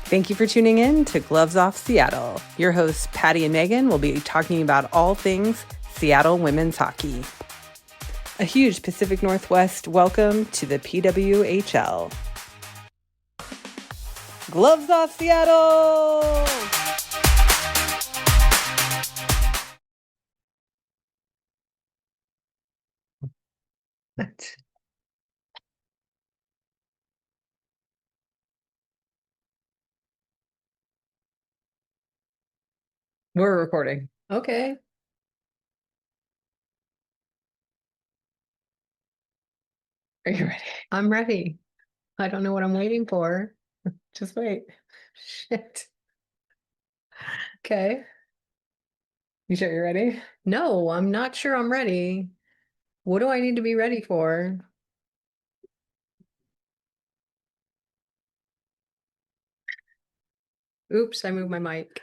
Thank you for tuning in to Gloves Off Seattle. Your hosts, Patti and Meagan, will be talking about all things Seattle women's hockey. A huge Pacific Northwest welcome to the PWHL. Gloves Off Seattle! We're recording. Okay. Are you ready? I'm ready. I don't know what I'm waiting for. Just wait. Shit. Okay. You sure you're ready? No, I'm not sure I'm ready. What do I need to be ready for? Oops, I moved my mic.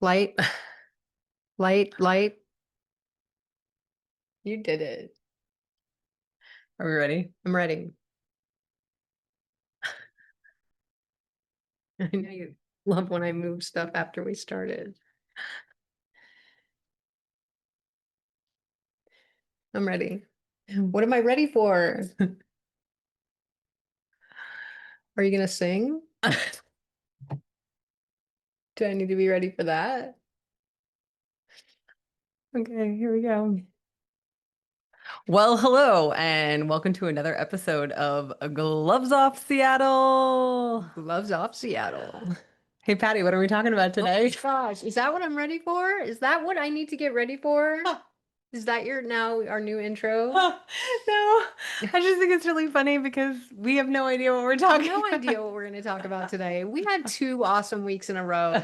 Light. Light. You did it. Are we ready? I'm ready. I know you love when I move stuff after we started. I'm ready. What am I ready for? Are you gonna sing? Do I need to be ready for that? Okay, here we go. Well, hello, and welcome to another episode of Gloves Off Seattle. Gloves off, Seattle. Hey, Patti, what are we talking about Oh my today? gosh, is that what I'm ready for? Is that what I need to get ready for? Is that our new intro? No, I just think it's really funny because we have no idea what we're I have talking no about. idea what we're going to talk about today. We had 2 awesome weeks in a row.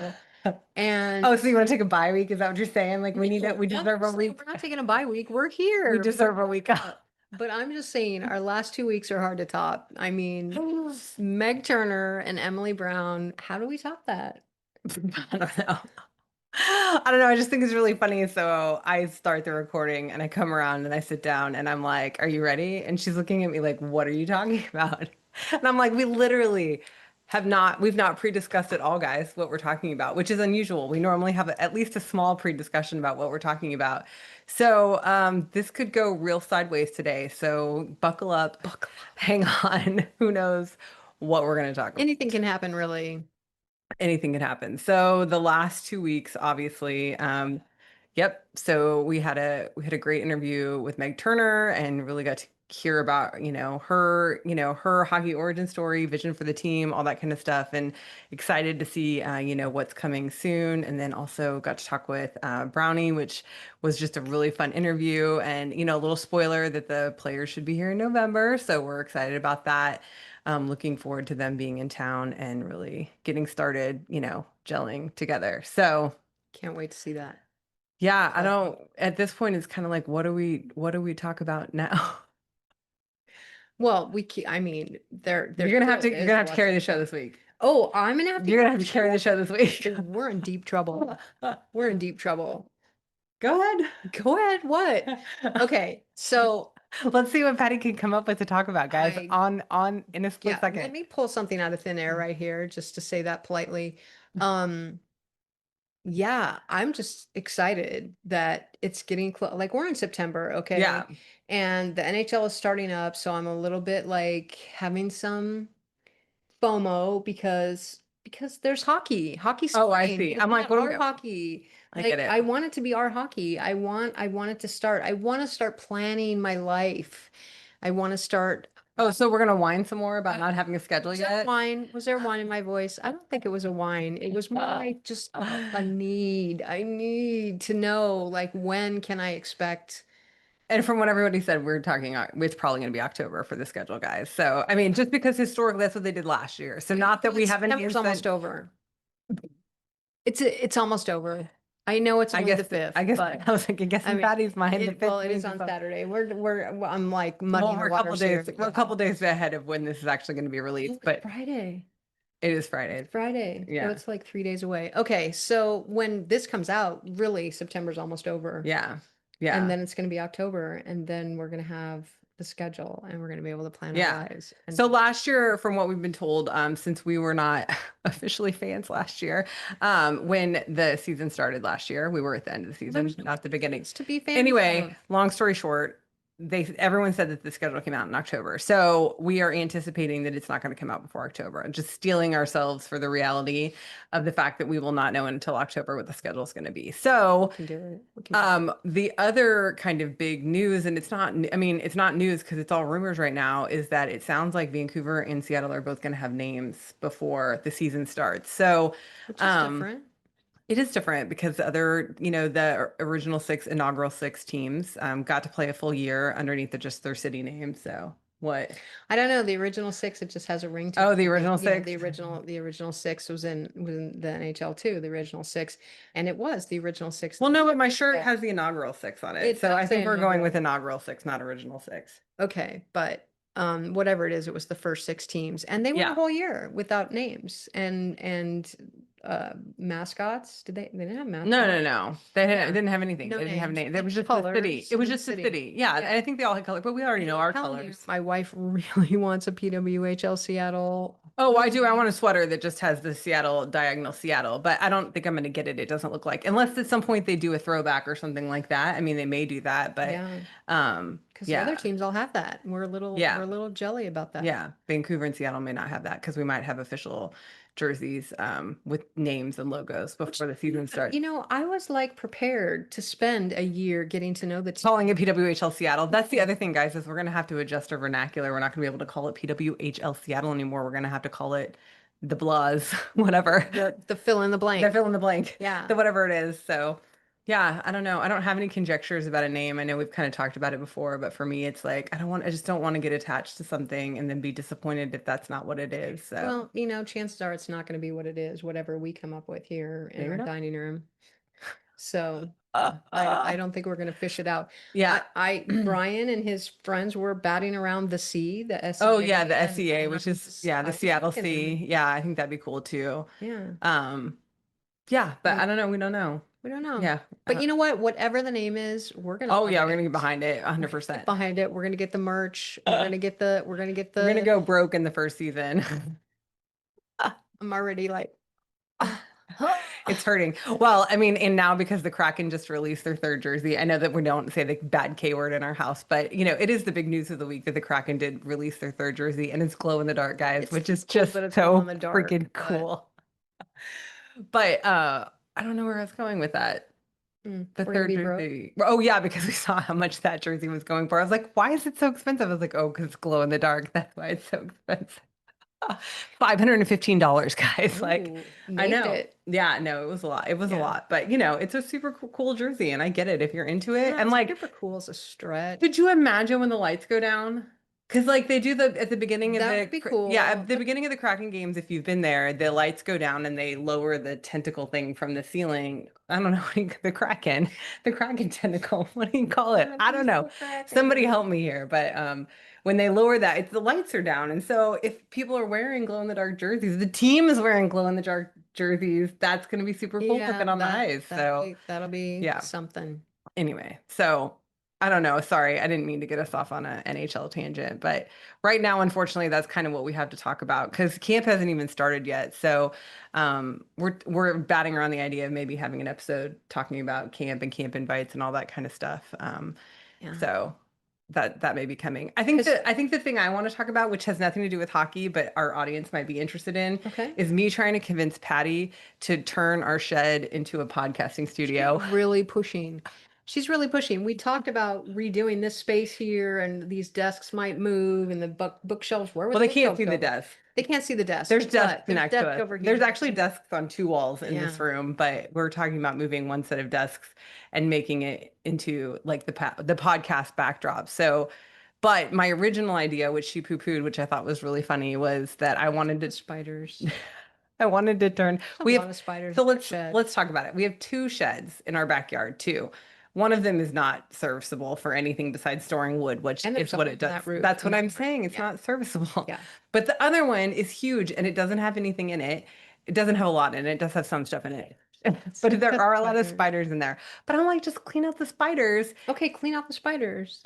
And Oh, so you want to take a bye week? Is that what you're saying? Like we deserve a week. we're not taking a bye week. We're here. We deserve a week off. But I'm just saying, our last 2 weeks are hard to top. I mean, Meg Turner and Emily Brown, how do we top that? I don't know. I don't know. I just think it's really funny. So I start the recording and I come around and I sit down and I'm like, "Are you ready?" And she's looking at me like, "What are you talking about?" And I'm like, "We literally we've not pre-discussed at all, guys, what we're talking about, which is unusual. We normally have at least a small pre-discussion about what we're talking about. So this could go real sideways today. So buckle up, hang on. Who knows what we're going to talk about? Anything can happen, really. Anything could happen. So the last 2 weeks, obviously, yep. So we had a great interview with Meg Turner and really got to hear about, her hockey origin story, vision for the team, all that kind of stuff, and excited to see, what's coming soon. And then also got to talk with Brownie, which was just a really fun interview. And, a little spoiler that the players should be here in November. So we're excited about that. Looking forward to them being in town and really getting started, gelling together. So Can't wait to see that. yeah, I don't, at this point, it's kind of like, what do we talk about now? Well, I mean, You're gonna have to carry the show this week. Oh, I'm gonna have to. You're gonna have to carry the show this week. We're in deep trouble. We're in deep trouble. Go ahead. Go ahead. What? Okay, so let's see what Patti can come up with to talk about, guys. On in a split second. Let me pull something out of thin air right here, just to say that politely. Yeah, I'm just excited that it's getting close. Like we're in September, okay? Yeah. And the NHL is starting up, so I'm a little bit like having some FOMO because there's hockey. Hockey's Oh, I fine. see. It's I'm like, not what are our we? hockey. I Like get it. I want it to be our hockey. I want it to start. I want to start planning my life. I want to start. Oh, so we're gonna whine some more about not having a schedule yet? Was there wine in my voice? I don't think it was a whine. It was more like just a need. I need to know, like, when can I expect? And from what everybody said, we're talking, it's probably going to be October for the schedule, guys. So, I mean, just because historically that's what they did last year. So not that we have any September's almost over. It's almost over. I know it's only the 5th. I guess but I was like, I guess in Patty's mind, the 5th well, it means is on it's Saturday. I'm like muddying we're the a couple waters days, here. we're a couple days ahead of when this is actually going to be released, but Friday. it is Friday. Friday. So Yeah. it's like 3 days away. Okay, so when this comes out, really September's almost over. Yeah. Yeah. And then it's going to be October, and then we're going to have the schedule and we're going to be able to plan our Yeah. lives. So And last year, from what we've been told, since we were not officially fans last year, when the season started last year, we were at the end of the season, there's no not the beginning. things to be fans Anyway, of. long story short, everyone said that the schedule came out in October. So we are anticipating that it's not going to come out before October, and just steeling ourselves for the reality of the fact that we will not know until October what the schedule is going to be. We So can do it. We can do it. the other kind of big news, and it's not, I mean, it's not news because it's all rumors right now, is that it sounds like Vancouver and Seattle are both going to have names before the season starts. So, Which is um, different. it is different because the other, the original inaugural six teams, got to play a full year underneath just their city name. So what? I don't know. The original six, it just has a ring to Oh, it the because original yeah, six? the original six was in the NHL too, the original six. And it was the original six. Well, no, but my shirt Yeah. has the inaugural six on it. It So does I say think we're going with inaugural. inaugural six, not original six. Okay, but whatever it is, it was the first six teams, and they went a Yeah. whole year without names and mascots. They didn't have No, mascots. no, no. They Yeah, didn't have anything. no They didn't have a names, name. It just was just the city. colors It was and the just the city. city. Yeah, and Yeah. I think they all had color, but we already know our Telling you, colors. my wife really wants a PWHL Seattle Oh, I do. I hoodie. want a sweater that just has the Seattle diagonal Seattle, but I don't think I'm going to get it. It doesn't look like, unless at some point they do a throwback or something like that. I mean, they may do that, but Yeah, because the other yeah, teams all have that. We're yeah, a little jelly about that. yeah. Vancouver and Seattle may not have that because we might have official jerseys with names and logos Which before the season starts. I was like prepared to spend a year getting to know the team. Calling it PWHL Seattle. That's the other thing, guys, is we're gonna have to adjust our vernacular. We're not gonna be able to call it PWHL Seattle anymore. We're gonna have to call it the Blahs, whatever. The fill in the The blank. fill in the blank, Yeah. the whatever it is. So yeah, I don't know. I don't have any conjectures about a name. I know we've kind of talked about it before, but for me, it's like I just don't want to get attached to something and then be disappointed if that's not what it is. So Well, chances are it's not going to be what it is, whatever we come up with here in figure our it dining room. So out. I don't think we're going to fish it out. Yeah. Brian and his friends were batting around the C, the Oh yeah, SCA, the SEA, and which is yeah, the I was Seattle thinking, Sea. Yeah, I think that'd be cool too. yeah, Um, yeah, but I like don't know. We don't know. we don't know. Yeah. But you know what? Whatever the name is, we're going to Oh love yeah, we're gonna get it. behind it We're gonna get 100%. behind it. We're going to get the merch. We're going to get We're gonna the, go broke in the first season. I'm already like, It's hurting. Well, I mean, and now because the Kraken just released their third jersey, I know that we don't say the bad K word in our house, but it is the big news of the week that the Kraken did release their third jersey and it's glow in the dark, guys, which is it's cool just that it's glow in so the dark, freaking but cool. But I don't know where I was going with that. The we're going to third be broke. jersey. Oh yeah, because we saw how much that jersey was going for. I was like, why is it so expensive? I was like, oh, because it's glow in the dark. That's why it's so expensive. $515, guys. Like, Ooh, I named know. it. Yeah, no, it was a lot. It was a Yeah. lot, but it's a super cool jersey, and I get it if you're into it. Yeah, And like, super cool is a stretch. could you imagine when the lights go down? Because like they do the at the beginning of That would be yeah, cool. at the beginning of the Kraken games, if you've been there, the lights go down and they lower the tentacle thing from the ceiling. I don't know the Kraken tentacle. What do you call it? That I don't is know. the Somebody Kraken. help me here. But when they lower that, the lights are down, and so if people are wearing glow in the dark jerseys, the team is wearing glow in the dark jerseys. That's going to be super cool Yeah, looking on the ice. So that'll be yeah. something. Anyway, so I don't know. Sorry, I didn't mean to get us off on a NHL tangent, but right now, unfortunately, that's kind of what we have to talk about because camp hasn't even started yet. So we're batting around the idea of maybe having an episode talking about camp and camp invites and all that kind of stuff. Yeah. So that may be coming. Because I think the thing I want to talk about, which has nothing to do with hockey, but our audience might be interested in, okay. is me trying to convince Patty to turn our shed into a podcasting She's studio. really pushing. She's really pushing. We talked about redoing this space here and these desks might move and the bookshelves. Where would Well, the they can't bookshelves see the go? desk. They can't see the desk, There's desks but there's next to desk us. over There's here. actually desks on two walls in Yeah. this room, but we're talking about moving one set of desks and making it into like the podcast backdrop. So, but my original idea, which she poo-pooed, which I thought was really funny, was that The spiders. I wanted to turn. A We lot have of spiders so in the shed. let's talk about it. We have two sheds in our backyard too. One of them is not serviceable for anything besides storing wood, which And there's is a what hole it in does. that roof That's from what the I'm floor. saying. It's Yeah. not serviceable. Yeah. But the other one is huge and it doesn't have anything in it. It doesn't have a lot in it. It does have some stuff in it. But there are a lot of Spiders. spiders in there. But I'm like, just clean out the spiders. Okay, clean out the spiders.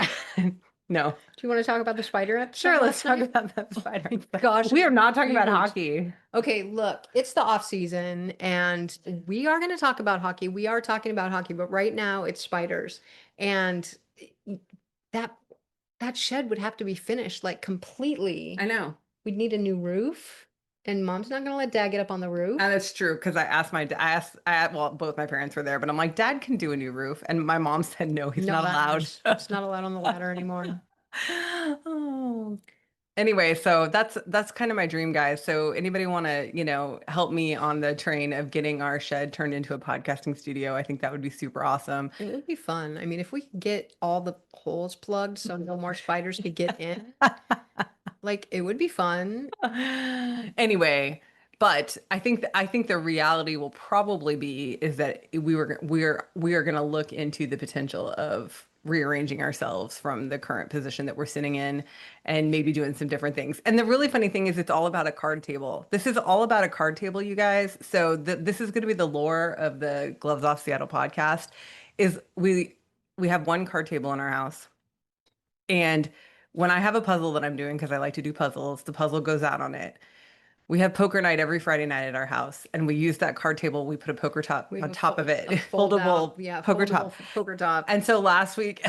No. Do you want to talk about the spider episode Sure, let's last talk night? about that Oh spider. my gosh, We it's are not talking about huge. hockey. Okay, look, it's the off season and we are going to talk about hockey. We are talking about hockey, but right now it's spiders. And that that shed would have to be finished like I completely. know. We'd need a new roof, and mom's not going to let dad get up on the And roof. it's true because well, both my parents were there, but I'm like, Dad can do a new roof. And my mom said, no, he's No not allowed. ladders. It's not allowed on the ladder anymore. Oh. Anyway, so that's kind of my dream, guys. So anybody want to, help me on the train of getting our shed turned into a podcasting studio? I think that would be super awesome. It would be fun. I mean, if we could get all the holes plugged so no more spiders could get in, like it would be fun. Anyway, but I think the reality will probably be is that we are going to look into the potential of rearranging ourselves from the current position that we're sitting in and maybe doing some different things. And the really funny thing is it's all about a card table. This is all about a card table, you guys. So this is going to be the lore of the Gloves Off Seattle podcast is we have one card table in our house. And when I have a puzzle that I'm doing, because I like to do puzzles, the puzzle goes out on it. We have poker night every Friday night at our house, and we use that card table. We put a poker top We on have top of it, a fold out, foldable yeah, poker foldable top. poker top. And so last week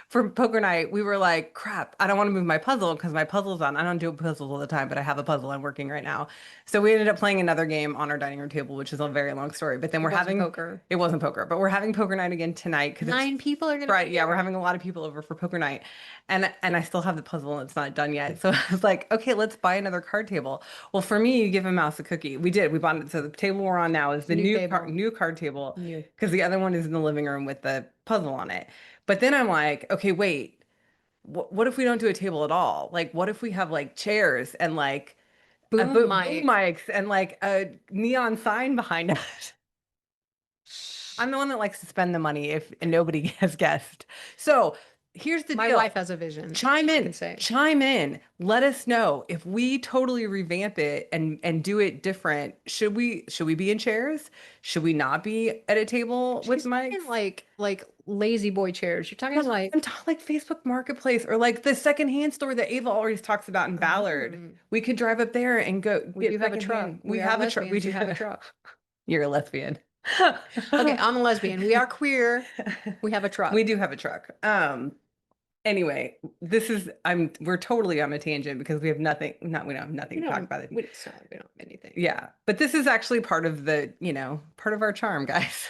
for poker night, we were like, crap, I don't want to move my puzzle because my puzzle's on. I don't do puzzles all the time, but I have a puzzle I'm working right now. So we ended up playing another game on our dining room table, which is a very long story. But then It wasn't poker. it wasn't poker, but we're having poker night again tonight because it's 9 people are gonna right. be Yeah, we're there. having a lot of people over for poker night. And I still have the puzzle and it's not done yet. So I was like, okay, let's buy another card table. Well, for me, you give a mouse a cookie. We did. We bought it. So the table we're on now is the New table. new card table New. because the other one is in the living room with the puzzle on it. But then I'm like, okay, wait. What if we don't do a table at all? Like, what if we have like chairs and like a Boom boom mic. mics and like a neon sign behind us? I'm the one that likes to spend the money if and nobody has guessed. So here's the My deal. wife has a vision. Chime I in, can say. chime in. Let us know if we totally revamp it and do it different. Should we be in chairs? Should we not be at a table with She's mics? talking like lazy boy chairs. You're talking No, like I'm talking like Facebook Marketplace or like the secondhand store that Ava always talks about in Ballard. um, We could drive up there and go we do get have a truck. secondhand. We We are have a truck. We lesbians. do We have a have. truck. You're a lesbian. Okay, I'm a lesbian. We are queer. We have a We truck. do have a truck. Anyway, we're totally on a tangent because we have nothing, not we don't have nothing to talk about it. It's not like we don't have anything. Yeah, but this is actually part of part of our charm, guys.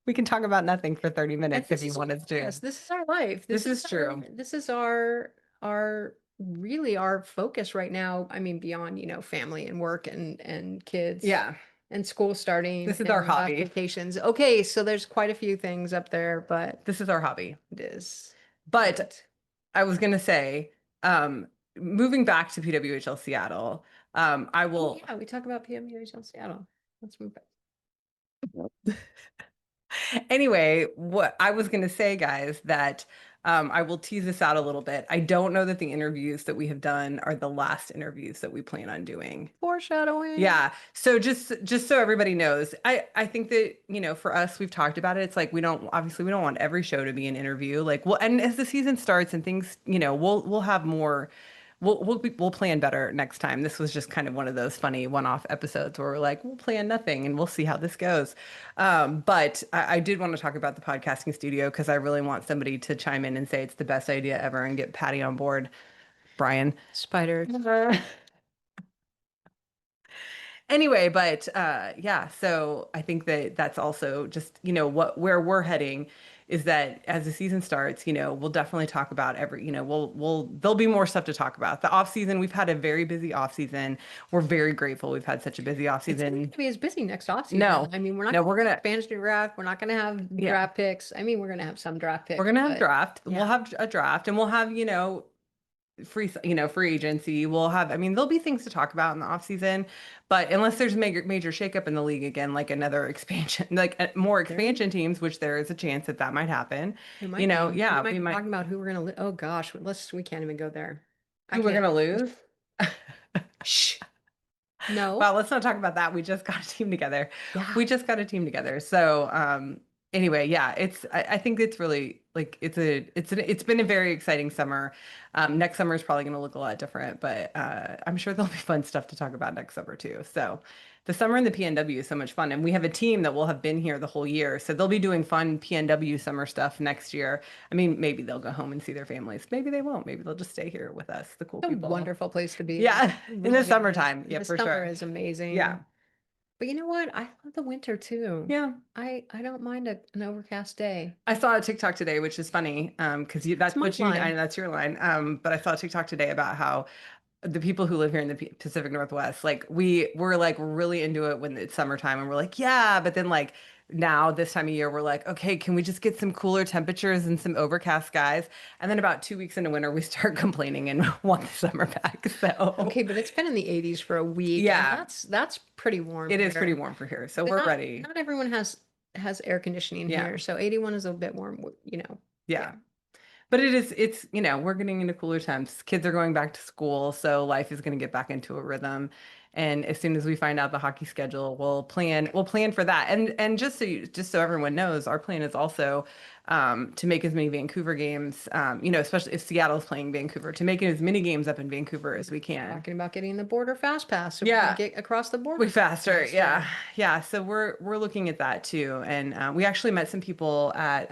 We can talk about nothing for 30 And minutes if this you is want us to. yes, this is our life. This is true. This is our really our focus right now. I mean, beyond, family and work and kids Yeah, and school starting this is our and last hobby. vacations. Okay, so there's quite a few things up there, but This is our hobby. it is. But I was gonna say, moving back to PWHL Seattle, I Oh will. yeah, we talk about PMUHL Seattle. Let's move back. Anyway, what I was going to say, guys, that I will tease this out a little bit. I don't know that the interviews that we have done are the last interviews that we plan on doing. Foreshadowing. Yeah. So just so everybody knows, I think that, for us, we've talked about it. It's like we don't want every show to be an interview. Like, well, and as the season starts and things, we'll have more. We'll plan better next time. This was just kind of one of those funny one-off episodes where we're like, we'll plan nothing and we'll see how this goes. But I did want to talk about the podcasting studio because I really want somebody to chime in and say it's the best idea ever and get Patty on board. Brian. Spider. Anyway, but yeah, so I think that that's also just, where we're heading is that as the season starts, we'll definitely talk about there'll be more stuff to talk about. The off season, we've had a very busy off season. We're very grateful we've had such a busy off It's not season. going to be as busy next offseason. No. I mean, we're not No, going we're to gonna expansion draft. We're not going to have yeah. draft picks. I mean, we're going to have some draft picks. We're gonna have but draft. yeah. We'll have a draft and we'll have, free agency. We'll have, I mean, there'll be things to talk about in the off season, but unless there's major shakeup in the league again, like another expansion, like more expansion teams, which there is a chance that that might happen. It might You know, be. yeah, We might we be might. talking about who we're going to, oh gosh, we can't even go there. I Who we're can't. gonna lose? Shh. No. Well, let's not talk about that. We just got a team together. Yeah. We just got a team together. So, anyway, yeah, I think it's really like it's been a very exciting summer. Next summer is probably going to look a lot different, but I'm sure there'll be fun stuff to talk about next summer too. So the summer in the PNW is so much fun, and we have a team that will have been here the whole year, so they'll be doing fun PNW summer stuff next year. I mean, maybe they'll go home and see their families. Maybe they won't. Maybe they'll just stay here with us, the cool A people. wonderful place to be. Yeah, It in the really is. summertime. Yeah, The for summer sure. is Yeah. amazing. But you know what? I love the winter too. Yeah. I don't mind an overcast day. I saw a TikTok today, which is funny, because It's that's my what line. that's your line. But I saw a TikTok today about how the people who live here in the Pacific Northwest, like we're like really into it when it's summertime, and we're like, yeah, but then like now this time of year, we're like, okay, can we just get some cooler temperatures and some overcast skies? And then about 2 weeks into winter, we start complaining and want the summer back. So Okay, but it's been in the 80s for a week, and yeah, that's pretty warm it is pretty here. warm for here. So But we're not ready. not everyone has air conditioning Yeah, here, so 81 is a bit warm, you know. Yeah. yeah. But it's, we're getting into cooler temps. Kids are going back to school, so life is going to get back into a rhythm. And as soon as we find out the hockey schedule, we'll plan for that. And just so everyone knows, our plan is also to make as many Vancouver games, especially if Seattle's playing Vancouver, to make as many games up in Vancouver as we can. Talking about getting the border fast pass so we can Yeah, get across the way border faster. Yeah, faster. yeah. So we're looking at that too. And we actually met some people at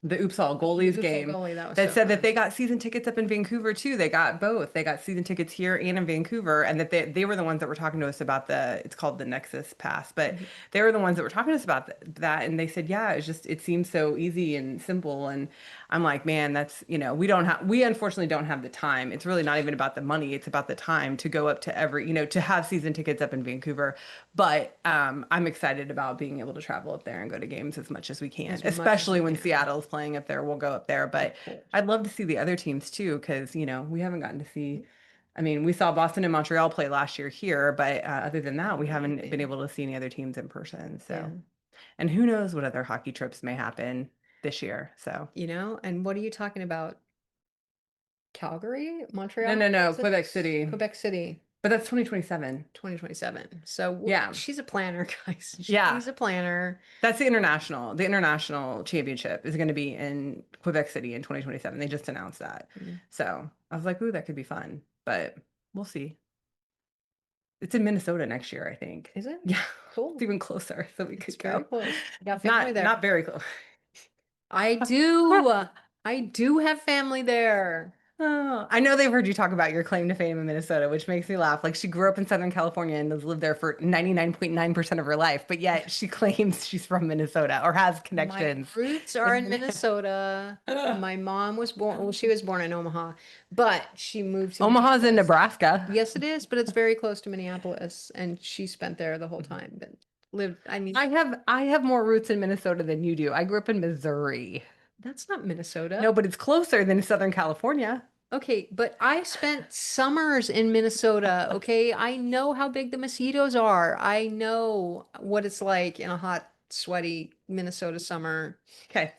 the Upsal The goalies Oops All game Gully, that was that so said that fun. they got season tickets up in Vancouver too. They got both. They got season tickets here and in Vancouver, and that they were the ones that were talking to us about it's called the Nexus Pass, but Mhm. they were the ones that were talking to us about that, and they said, yeah, it seems so easy and simple, and I'm like, man, we unfortunately don't have the time. It's really not even about the money. It's about the time to go up to to have season tickets up in Vancouver. But I'm excited about being able to travel up there and go to games as much as we can, As much as especially we when can, Seattle's playing up there. We'll go up there. But of course. I'd love to see the other teams too, because, we haven't gotten to see. I mean, we saw Boston and Montreal play last year here, but other than that, we haven't been Yeah. able to see any other teams in person. Yeah. So, and who knows what other hockey trips may happen this year. So, And what are you talking about? Calgary? no, Montreal? no, Or no, is it Quebec City, Quebec City? but that's 2027. 2027. So Yeah. she's a planner, guys. Yeah. She's a planner. That's the international. The international championship is going to be in Quebec City in 2027. They just announced that. Mm. So I was like, ooh, that could be fun, but we'll see. It's in Minnesota next year, I think. Is it? Yeah, it's Cool. even closer, so we It's could very go. close. I got family Not there. very close. I do. I do have family there. Oh, I know they've heard you talk about your claim to fame in Minnesota, which makes me laugh. Like she grew up in Southern California and has lived there for 99.9% of her life, but yet she claims she's from Minnesota or has My connections roots are in in Minnesota. My mom was born, well, she was born in Omaha, but she moved to Omaha's in Minneapolis. Nebraska. Yes, it is, but it's very close to Minneapolis, and she spent there the whole time. But lived, I mean, I have more roots in Minnesota than you do. I grew up in Missouri. that's not Minnesota. No, but it's closer than Southern California. Okay, but I spent summers in Minnesota. Okay, I know how big the mosquitoes are. I know what it's like in a hot, sweaty Minnesota summer. Okay.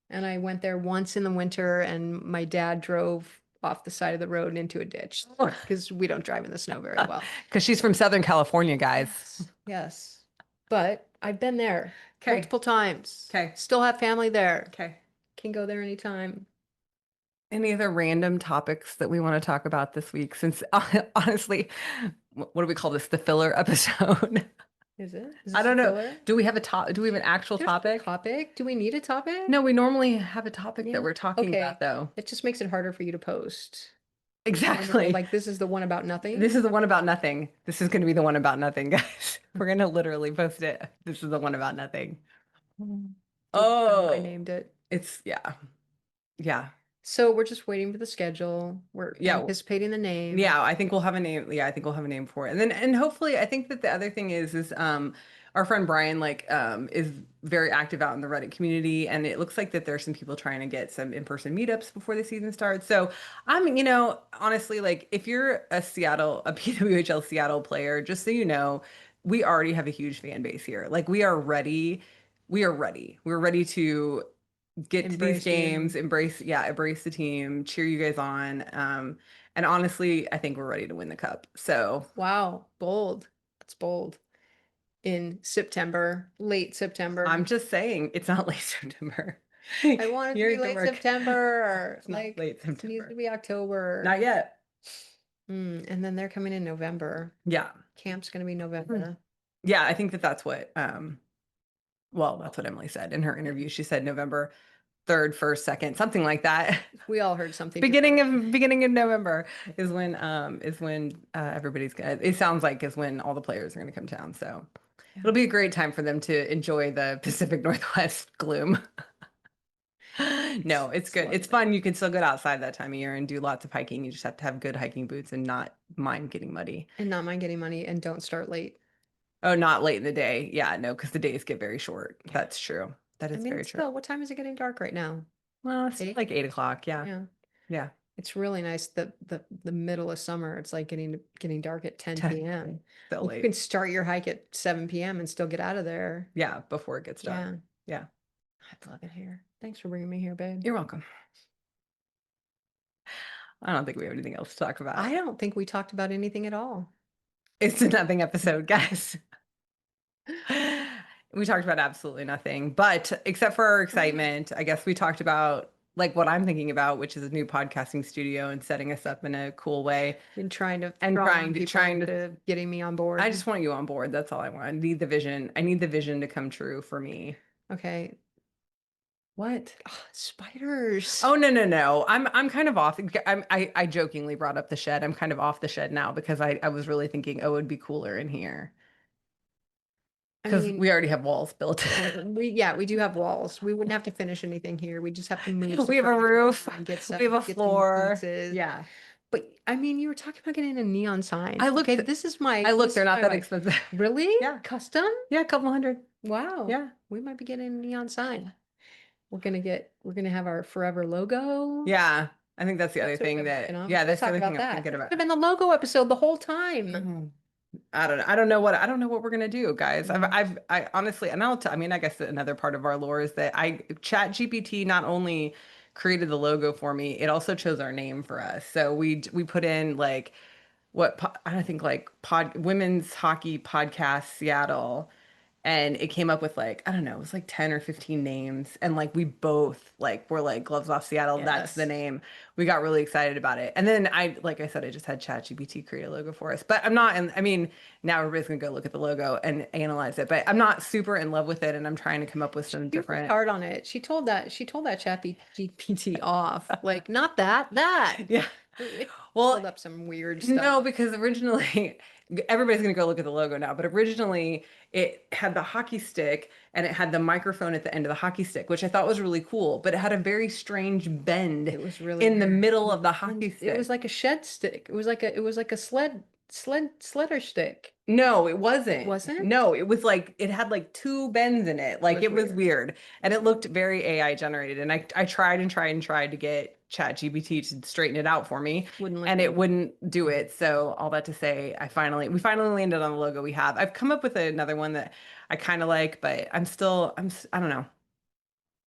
And I went there once in the winter, and my dad drove off the side of the road into a ditch because we don't drive in the snow very well. Because she's from Southern California, guys. Yes, yes. But I've been there Okay. multiple times. Okay. Still have family there. Okay. Can go there anytime. Any other random topics that we want to talk about this week? Since honestly, what do we call this? The filler episode. Is it? Is I this a don't know. filler? Do we have do we have an actual There's a topic? topic. Do we need a topic? No, we normally have a topic that Yeah. we're talking Okay. about, though. It just makes it harder for you to post. When we're Exactly. like, this is the one about nothing. This is the one about nothing. This is going to be the one about nothing, guys. We're going to literally post it. This is the one about nothing. I Oh, named it. yeah. Yeah. So we're just waiting for the schedule. We're Yeah. anticipating the name. Yeah, I think we'll have a name. Yeah, I think we'll have a name for it. And hopefully I think that the other thing is our friend Brian is very active out in the Reddit community, and it looks like that there's some people trying to get some in-person meetups before the season starts. So honestly, like if you're a PWHL Seattle player, just so you know, we already have a huge fan base here. Like we are ready. We are ready. We're ready to get to these Embrace you. games, embrace the team, cheer you guys on. And honestly, I think we're ready to win the cup. So Wow, bold. That's bold. in September, late September. I'm just saying it's not late September. I want it to You're be late correct. September or It's not like late it needs to September. be Not October. yet. And then they're coming in November. Yeah. Camp's gonna be November. Yeah, I think that that's what well, that's what Emily said in her interview. She said November 3rd, 1st, 2nd, something like that. We all heard something Beginning different. of beginning of November is when everybody's gonna, it sounds like is when all the players are gonna come down. So Yeah. it'll be a great time for them to enjoy the Pacific Northwest gloom. No, it's It's good. It's lovely. fun. You can still get outside that time of year and do lots of hiking. You just have to have good hiking boots and not mind getting muddy. And not mind getting money and don't start late. Oh, not late in the day. Yeah, no, because the days get very short. That's true. That I is mean, very true. still, what time is it getting dark right now? Well, it's Eight? like 8 o'clock. Yeah. Yeah. Yeah. It's really nice the middle of summer. It's like getting dark at 10 p.m. Still You can late. start your hike at 7 p.m. and still get out of there. Yeah, before it gets dark. Yeah. Yeah. I love it here. Thanks for bringing me here, babe. You're welcome. I don't think we have anything else to talk about. I don't think we talked about anything at all. It's a nothing episode, guys. We talked about absolutely nothing, but except for our excitement, I guess we talked about like what I'm thinking about, which is a new podcasting studio and setting us up in a cool way Been trying to and draw on people trying to into getting me on I board. just want you on board. That's all I want. I need the vision. I need the vision to come true for me. Okay. What? Spiders. Oh no, no, no. I'm kind of off. I jokingly brought up the shed. I'm kind of off the shed now because I was really thinking, oh, it'd be cooler in here. I Because mean, we already have walls built. we do have walls. We wouldn't have to finish anything here. We just have to move some We have a furniture roof. around, get We some have a get some floor. pieces. Yeah. But I mean, you were talking about getting a neon sign. I looked. Okay, this is my I looked. this They're is not my that way. expensive. Really? Yeah. Custom? Yeah, a couple hundred. Wow. Yeah. We might be getting a neon sign. We're gonna have our forever logo. Yeah. I think that's the other That's what we've thing been working that, on. yeah, Let's that's the talk other about thing I'm that. thinking That should about. have been the logo episode the whole time. Mhm. I don't know. I don't know what we're gonna do, guys. Mhm. I honestly, and I mean, I guess another part of our lore is that Chat GPT not only created the logo for me, it also chose our name for us. So we put in like I don't think like women's hockey podcast Seattle, and it came up with like, I don't know, it was like 10 or 15 names, and like we both like were like gloves off Seattle, that's the Yes. name. We got really excited about it, and then like I said, I just had ChatGPT create a logo for us, but I'm not, and I mean, now everybody's gonna go look at the logo and analyze it, but I'm not super in love with it, and I'm trying to come up with some She worked different. hard on it. She told that chat GPT off. Like, not that. Yeah. It Well, pulled up some weird no, stuff. because originally everybody's gonna go look at the logo now, but originally it had the hockey stick and it had the microphone at the end of the hockey stick, which I thought was really cool, but it had a very strange bend It was really in the weird. middle of the And hockey it was stick. like a shed stick. It was like a sledder stick. No, it It wasn't. wasn't? No, it was like it had like two bends in it. It Like was it was weird. weird. And it looked very AI generated. And I tried and tried and tried to get ChatGPT to straighten it out for me. Wouldn't let And it you. wouldn't do it. So all that to say, we finally landed on the logo we have. I've come up with another one that I kind of like, but I don't know.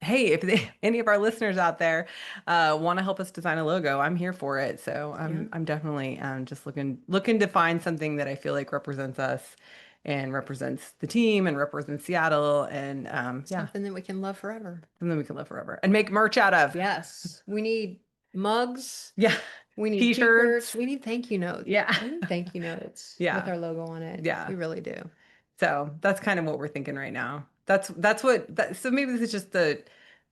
Hey, if any of our listeners out there want to help us design a logo, I'm here for it. So Yeah. I'm definitely just looking to find something that I feel like represents us and represents the team and represents Seattle, and yeah, Something that we can love forever. something we can live forever and make merch out of. Yes. We need mugs. Yeah, We need t-shirts. t-shirts. We need thank you notes. Yeah, We need thank you notes with yeah, our logo on it. yeah. We really do. So that's kind of what we're thinking right now. So maybe this is just the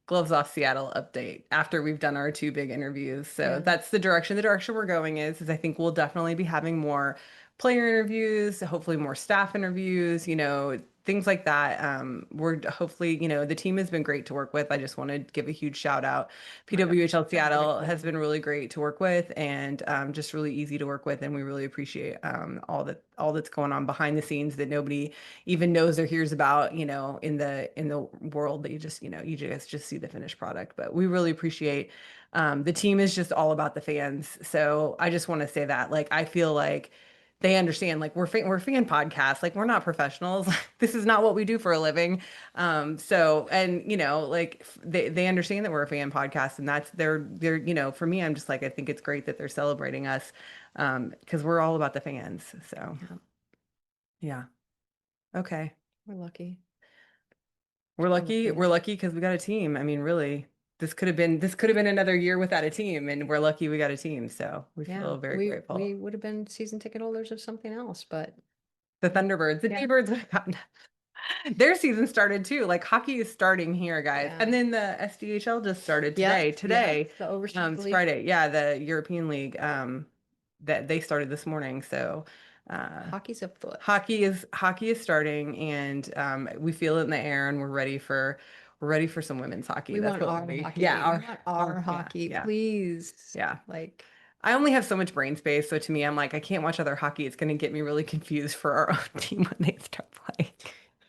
Gloves Off Seattle update after we've done our two big interviews. So Yeah. that's the direction. The direction we're going is I think we'll definitely be having more player interviews, hopefully more staff interviews, things like that. We're hopefully, the team has been great to work with. I just want to give a huge shout out. My God, PWHL been really Seattle cool. has been really great to work with and just really easy to work with. And we really appreciate all that's going on behind the scenes that nobody even knows or hears about, in the world that you guys just see the finished product. But we really appreciate the team is just all about the fans. So I just want to say that, like, I feel like they understand, like we're fan podcasts, like we're not professionals. This is not what we do for a living. So, and like they understand that we're a fan podcast, and that's they're for me, I'm just like, I think it's great that they're celebrating us because we're all about the fans. So Yeah. yeah. Okay. We're lucky. We're lucky. We're feeling. lucky because we got a team. I mean, really, this could have been another year without a team, and we're lucky we got a team. So we Yeah, feel very we grateful. would have been season ticket holders of something else, but The Thunderbirds, the yeah, T-Birds would have gotten their season started too. Like hockey is starting here, guys. yeah. And then the SDHL just started Yep, today. yep. Today, The Overseas it's League. Friday. Yeah, the European League, that they started this morning. So, Hockey's afoot. hockey is starting, and we feel it in the air, and we're ready for some women's hockey. We That's want what our hockey. yeah, We want our yeah, hockey, yeah, please. yeah. Like, I only have so much brain space, so to me, I'm like, I can't watch other hockey. It's going to get me really confused for our own team when they start playing.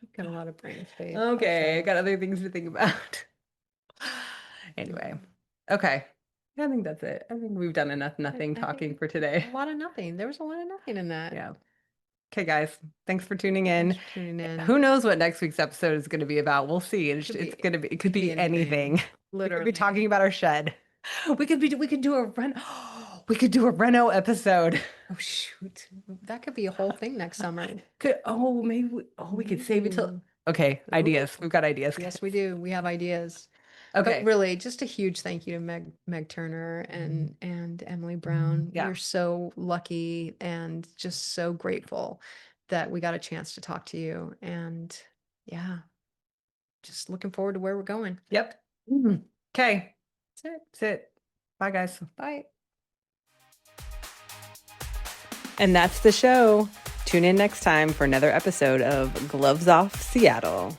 you've got a lot of brain space. Watch Okay, I out. got other things to think about. Anyway, okay. I think that's it. I think we've done enough nothing I think talking for today. a lot of nothing. There was a lot of nothing in that. Yeah. Okay, guys. Thanks for tuning Thanks in. for tuning in. Who knows what next week's episode is going to be about? We'll see. It could Could be be anything. anything. We could be Literally. talking about our shed. We could do a we could do a Reno episode. Oh shoot. That could be a whole thing next summer. Maybe we could save it till Ooh. okay, Ooh. ideas. We've got ideas, Yes, guys. we do. We have ideas. But Okay. really, just a huge thank you to Meg Turner and Emily Brown. Yeah. We're so lucky and just so grateful that we got a chance to talk to you. And yeah, just looking forward to where we're going. Yep. Okay. That's it. That's it. Bye, guys. Bye. And that's the show. Tune in next time for another episode of Gloves Off Seattle.